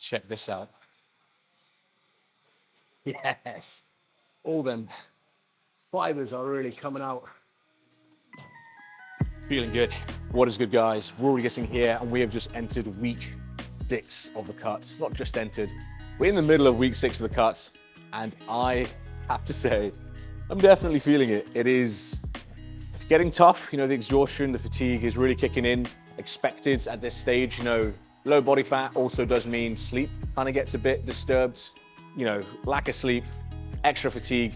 Check this out. Yes. All them fibers are really coming out. Feeling good. What is good, guys? Rory getting here, and we have just entered week 6 of the cuts. Not just entered, we're in the middle of week 6 of the cuts, and I have to say, I'm definitely feeling it. It is getting tough. You know, the exhaustion, the fatigue is really kicking in. Expected at this stage. You know, low body fat also does mean sleep kind of gets a bit disturbed. You know, lack of sleep, extra fatigue.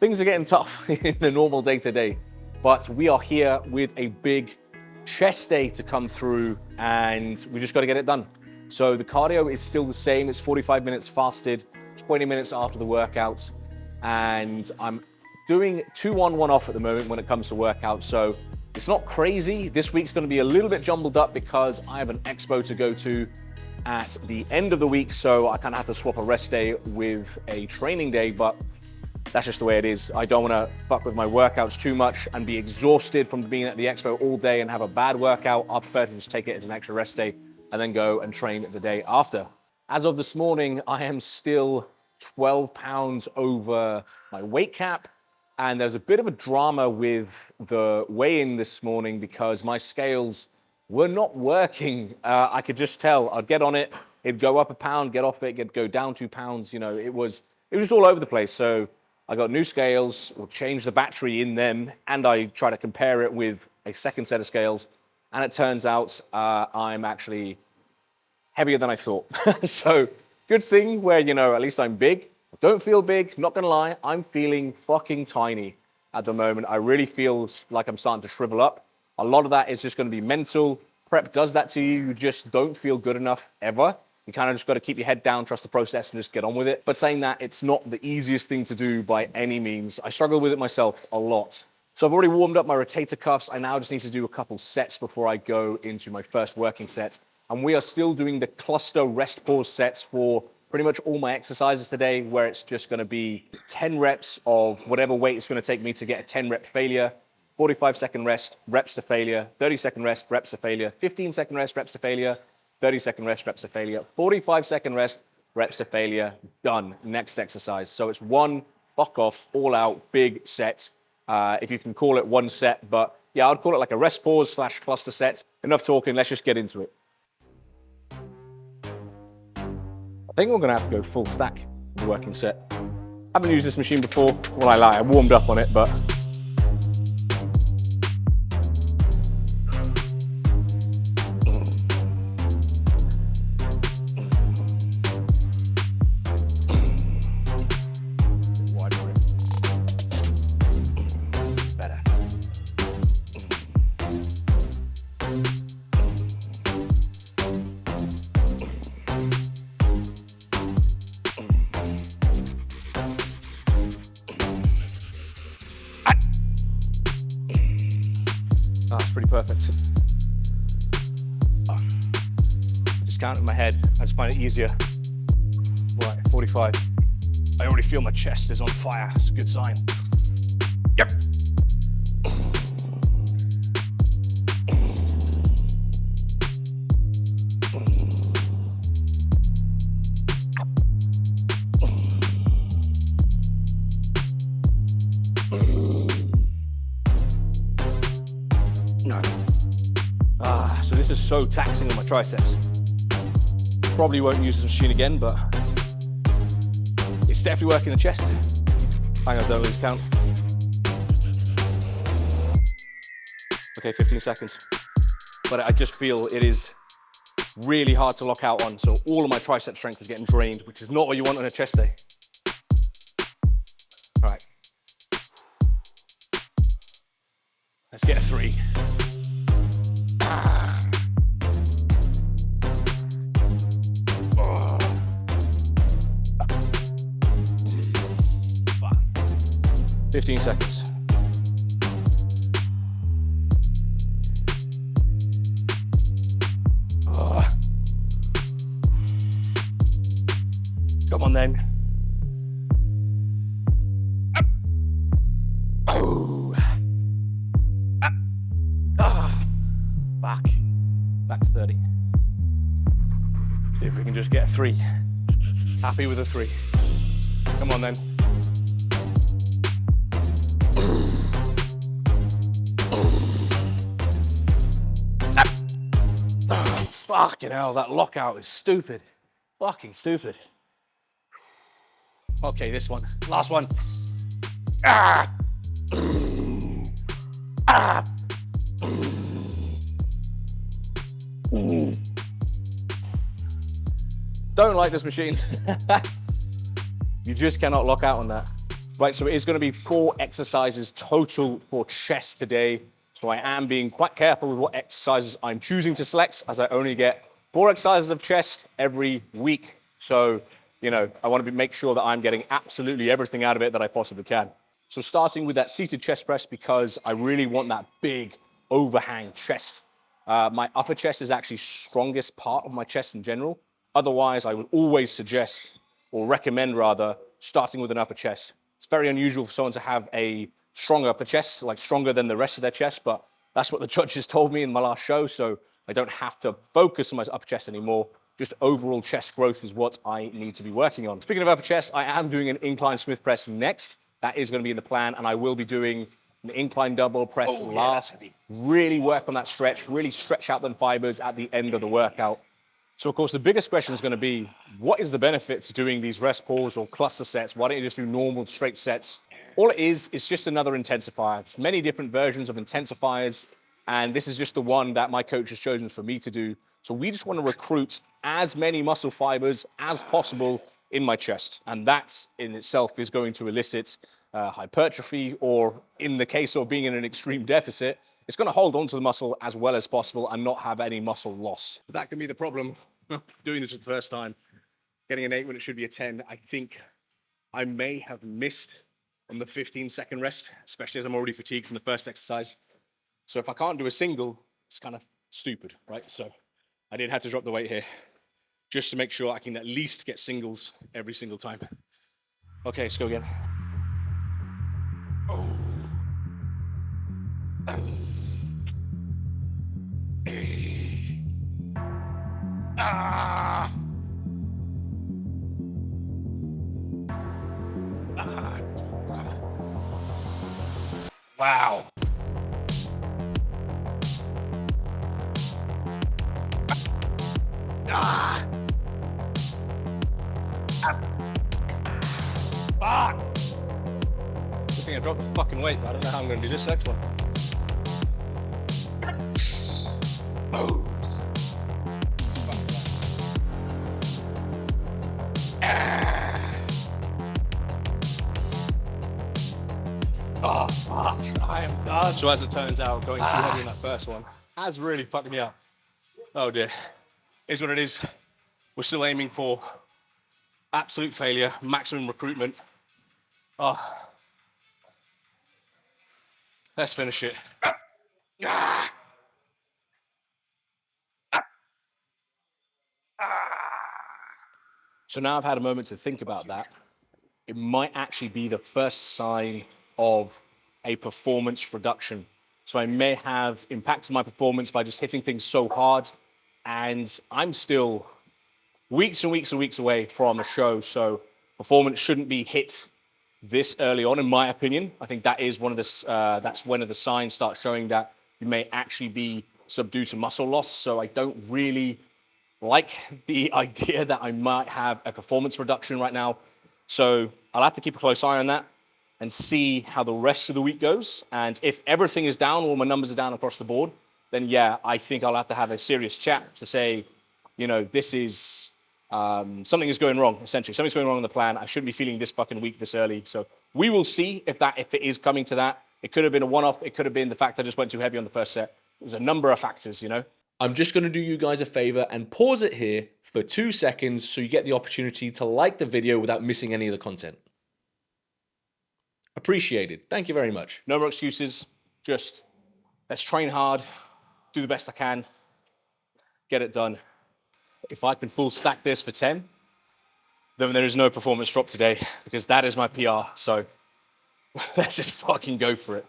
Things are getting tough in the normal day-to-day. But we are here with a big chest day to come through, and we just got to get it done. So the cardio is still the same. It's 45 minutes fasted, 20 minutes after the workout. And I'm doing 2 on, 1 off at the moment when it comes to workouts. So it's not crazy. This week's going to be a little bit jumbled up because I have an expo to go to at the end of the week. So I kind of have to swap a rest day with a training day, but that's just the way it is. I don't want to fuck with my workouts too much and be exhausted from being at the expo all day and have a bad workout. I prefer to just take it as an extra rest day and then go and train the day after. As of this morning, I am still 12 pounds over my weight cap. And there's a bit of a drama with the weigh-in this morning because my scales were not working. I could just tell. I'd get on it, it'd go up a pound, get off it, it'd go down 2 pounds. You know, it was just all over the place. So I got new scales, or changed the battery in them, and I try to compare it with a second set of scales, and it turns out I'm actually heavier than I thought. So good thing where, you know, at least I'm big. I don't feel big, not gonna lie, I'm feeling fucking tiny at the moment. I really feel like I'm starting to shrivel up. A lot of that is just gonna be mental. Prep does that to you. You just don't feel good enough ever. You kind of just got to keep your head down, trust the process, and just get on with it. But saying that, it's not the easiest thing to do by any means. I struggle with it myself a lot. So I've already warmed up my rotator cuffs. I now just need to do a couple sets before I go into my first working set. And we are still doing the cluster rest pause sets for pretty much all my exercises today, where it's just going to be 10 reps of whatever weight it's going to take me to get a 10 rep failure, 45-second rest, reps to failure, 30-second rest, reps to failure, 15-second rest, reps to failure, 30-second rest, reps to failure, 45-second rest, reps to failure, done, next exercise. So it's one fuck off, all out, big set, if you can call it one set, but yeah, I'd call it like a rest pause / cluster set. Enough talking, let's just get into it. I think we're gonna have to go full stack the working set. I haven't used this machine before, well I warmed up on it, but that's pretty perfect. Just count in my head, I just find it easier. Right, 45. I already feel my chest is on fire, it's a good sign. Yep. No. So this is so taxing on my triceps. Probably won't use this machine again, but it's definitely working the chest. Hang on, don't lose count. Okay, 15 seconds. But I just feel it is really hard to lock out on, so all of my tricep strength is getting drained, which is not what you want on a chest day. All right. Let's get a 3. Oh. 15 seconds. Oh. Come on then. Oh. Back to 30. See if we can just get a 3. Happy with a 3. Come on then. Oh, fucking hell, that lockout is stupid. Fucking stupid. Okay, this one. Last one. Ah! Ah! Don't like this machine. You just cannot lock out on that. Right, so it is going to be 4 exercises total for chest today. So I am being quite careful with what exercises I'm choosing to select, as I only get 4 exercises of chest every week. So, you know, I want to make sure that I'm getting absolutely everything out of it that I possibly can. So starting with that seated chest press, because I really want that big overhang chest. My upper chest is actually strongest part of my chest in general. Otherwise, I would always suggest, or recommend rather, starting with an upper chest. It's very unusual for someone to have a strong upper chest, like stronger than the rest of their chest, but that's what the judges told me in my last show, so I don't have to focus on my upper chest anymore. Just overall chest growth is what I need to be working on. Speaking of upper chest, I am doing an incline Smith press next. That is going to be in the plan, and I will be doing an incline double press last. Really work on that stretch, really stretch out them fibers at the end of the workout. So of course, the biggest question is going to be, what is the benefit to doing these rest pulls or cluster sets? Why don't you just do normal straight sets? All it is just another intensifier. There's many different versions of intensifiers, and this is just the one that my coach has chosen for me to do. So we just want to recruit as many muscle fibers as possible in my chest. And that in itself is going to elicit hypertrophy, or in the case of being in an extreme deficit, it's going to hold on to the muscle as well as possible and not have any muscle loss. But that can be the problem doing this for the first time. Getting an 8 when it should be a 10. I think I may have missed on the 15-second rest, especially as I'm already fatigued from the first exercise. So if I can't do a single, it's kind of stupid, right? So I did have to drop the weight here just to make sure I can at least get singles every single time. Okay, let's go again. Oh. Ah. Ah. Wow. Ah. Fuck. Good thing I dropped the fucking weight, but I don't know how I'm going to do this next one. Oh. Oh, fuck. I am done. So as it turns out, going too heavy in that first one has really fucked me up. Oh dear. Is what it is. We're still aiming for absolute failure, maximum recruitment. Oh. Let's finish it. So now I've had a moment to think about that. It might actually be the first sign of a performance reduction. So I may have impacted my performance by just hitting things so hard, and I'm still weeks and weeks and weeks away from a show. So performance shouldn't be hit this early on, in my opinion. I think that is that's when the signs start showing that you may actually be subdued to muscle loss. So I don't really like the idea that I might have a performance reduction right now. So I'll have to keep a close eye on that and see how the rest of the week goes. And if everything is down, all my numbers are down across the board, then yeah, I think I'll have to have a serious chat to say, you know, this is something is going wrong, essentially. Something's going wrong in the plan. I shouldn't be feeling this fucking weak this early. So we will see if it is coming to that. It could have been a one-off. It could have been the fact I just went too heavy on the first set. There's a number of factors, you know. I'm just going to do you guys a favor and pause it here for 2 seconds so you get the opportunity to like the video without missing any of the content. Appreciated. Thank you very much. No more excuses. Just let's train hard, do the best I can, get it done. If I can full stack this for 10, then there is no performance drop today, because that is my PR. So let's just fucking go for it.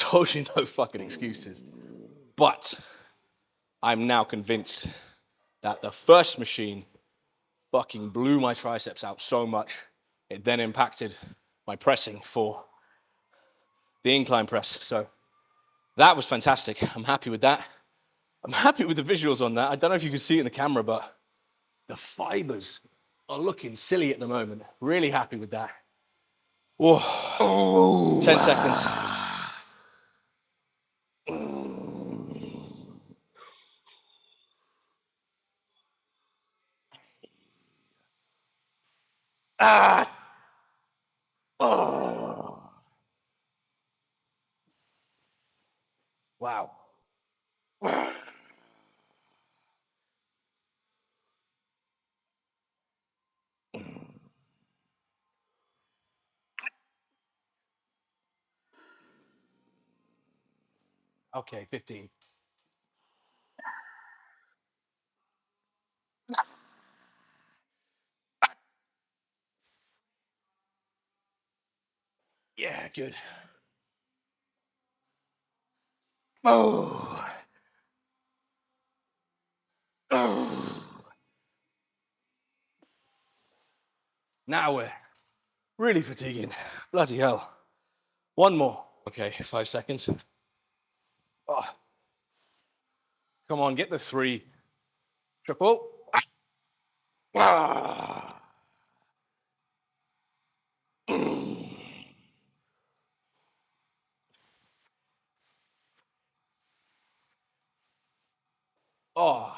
told you no fucking excuses. But I'm now convinced that the first machine fucking blew my triceps out so much, it then impacted my pressing for the incline press. So that was fantastic. I'm happy with that. I'm happy with the visuals on that. I don't know if you can see it in the camera, but the fibers are looking silly at the moment. Really happy with that. Oh, 10 seconds. Ah. Oh. Wow. Okay, 15. Yeah, good. Oh. Oh. Now we're really fatiguing. Bloody hell. One more. Okay, 5 seconds. Oh. Come on, get the 3. Triple. Ah. Oh.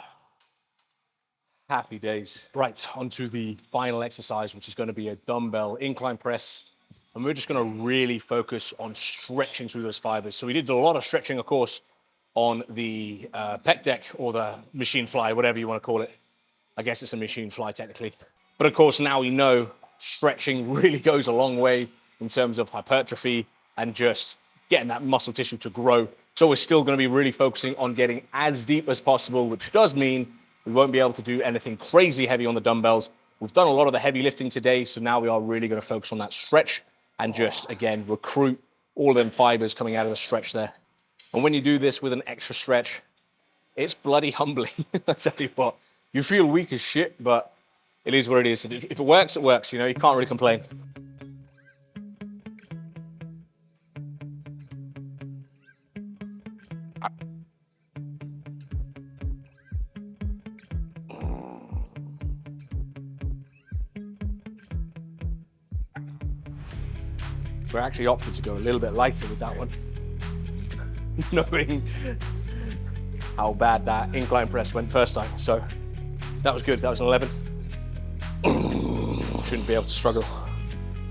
Happy days. Right, onto the final exercise, which is going to be a dumbbell incline press. And we're just going to really focus on stretching through those fibers. So we did a lot of stretching, of course, on the pec deck or the machine fly, whatever you want to call it. I guess it's a machine fly technically. But of course, now we know stretching really goes a long way in terms of hypertrophy and just getting that muscle tissue to grow. So we're still going to be really focusing on getting as deep as possible, which does mean we won't be able to do anything crazy heavy on the dumbbells. We've done a lot of the heavy lifting today, so now we are really going to focus on that stretch and just, again, recruit all of them fibers coming out of the stretch there. And when you do this with an extra stretch, it's bloody humbling. I tell you what, you feel weak as shit, but it is what it is. If it works, it works. You know, you can't really complain. So I actually opted to go a little bit lighter with that one, knowing how bad that incline press went first time. So that was good. That was an 11. Shouldn't be able to struggle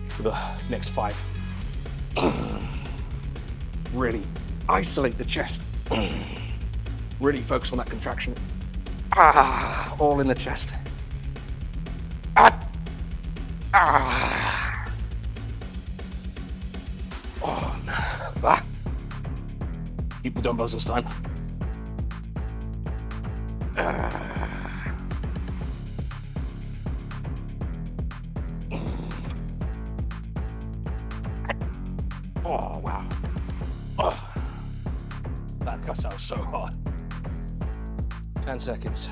for the next 5. Really isolate the chest. Really focus on that contraction. All in the chest. Oh, no. Keep the dumbbells this time. Oh, wow. Oh, that cuts out so hard. 10 seconds.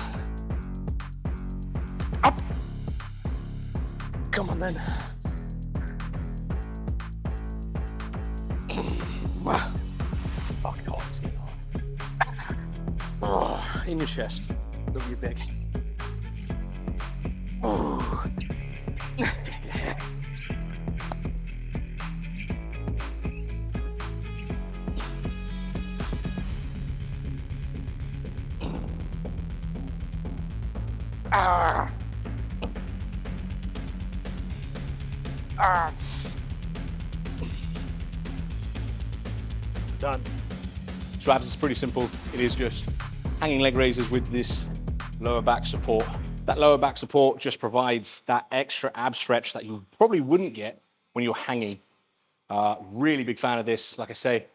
Up. Come on then. Fucking hot. Oh, in your chest. Don't be big. Oh. Done. So abs is pretty simple. It is just hanging leg raises with this lower back support. That lower back support just provides that extra ab stretch that you probably wouldn't get when you're hanging. Really big fan of this. Like I say,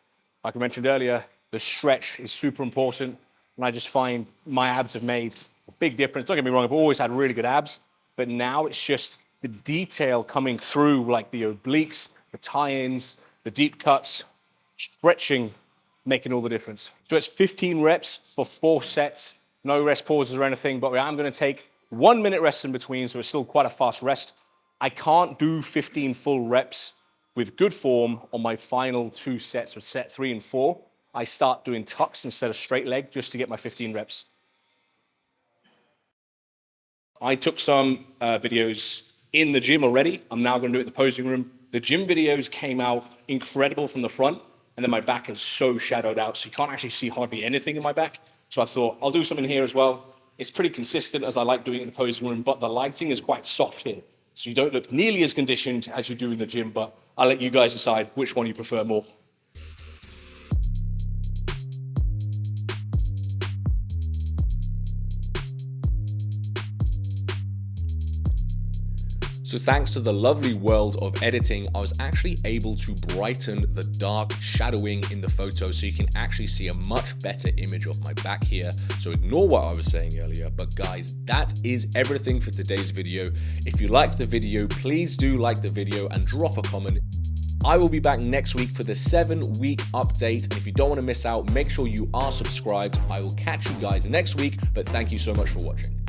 like I mentioned earlier, the stretch is super important. And I just find my abs have made a big difference. Don't get me wrong, I've always had really good abs, but now it's just the detail coming through, like the obliques, the tie-ins, the deep cuts, stretching making all the difference. So it's 15 reps for 4 sets, no rest pauses or anything, but I'm gonna take 1 minute rest in between, so it's still quite a fast rest. I can't do 15 full reps with good form on my final 2 sets, or set 3 and 4. I start doing tucks instead of straight leg just to get my 15 reps. I took some videos in the gym already. I'm now gonna do it in the posing room. The gym videos came out incredible from the front, and then my back is so shadowed out, so you can't actually see hardly anything in my back. So I thought, I'll do something here as well. It's pretty consistent as I like doing it in the posing room, but the lighting is quite soft here. So you don't look nearly as conditioned as you do in the gym, but I'll let you guys decide which one you prefer more. So thanks to the lovely world of editing, I was actually able to brighten the dark shadowing in the photo so you can actually see a much better image of my back here. So ignore what I was saying earlier, but guys, that is everything for today's video. If you liked the video, please do like the video and drop a comment. I will be back next week for the 7-week update. And if you don't want to miss out, make sure you are subscribed. I will catch you guys next week, but thank you so much for watching.